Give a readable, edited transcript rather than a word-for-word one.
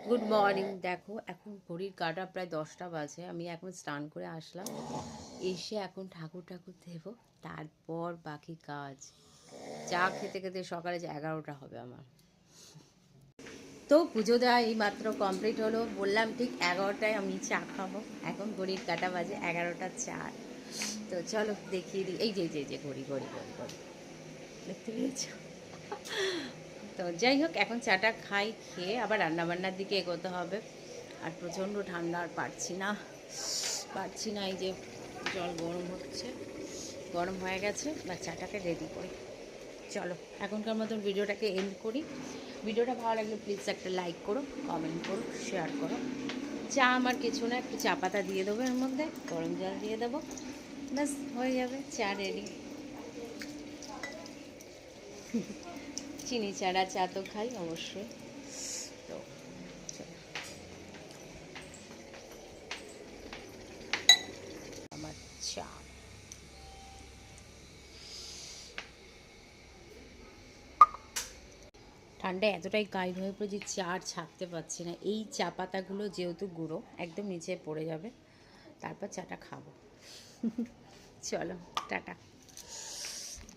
Good morning. দেখো এখন ঘড়ির কাঁটা প্রায় 10টা বাজে। আমি এখন স্নান করে আসলাম, এসে এখন ঠাকুর ঠাকুর দেবো, তারপর বাকি কাজ। চা খেতে খেতে সকালে যে 11টা হবে আমার। তো পুজো দেওয়া এই মাত্র কমপ্লিট হলো, বললাম ঠিক 11টায় আমি চা খাবো। এখন ঘড়ির কাঁটা বাজে 11টা 4। তো চলো দেখিয়ে দিই। এই যে ঘড়ি ঘড়ি ঘড়ি ঘড়ি দেখতে পেয়েছো? তো যাই হোক, এখন চাটা খাই, খেয়ে আবার রান্নাবান্নার দিকে এগোতে হবে। আর প্রচণ্ড ঠান্ডা, আর পারছি না। এই যে জল গরম হচ্ছে, গরম হয়ে গেছে, বা চাটাকে রেডি করি। চলো এখনকার মতন ভিডিওটাকে এন্ড করি। ভিডিওটা ভালো লাগলে প্লিজ একটা লাইক করো, কমেন্ট করো, শেয়ার করো। চা আমার কিছু না, একটু চা পাতা দিয়ে দেবো, এর মধ্যে গরম জল দিয়ে দেবো, ব্যাস হয়ে যাবে চা রেডি। চিনি ছাড়া চা তো খাই অবশ্যই। তো আমার চা। ঠান্ডা এতটাই গাঢ় হয়ে পড়ে যে চা আর ছাড়তে পারছি না। এই চা পাতাগুলো যেহেতু গুঁড়ো, একদম নিচে পড়ে যাবে, তারপর চাটা খাবো। চলো টাটা।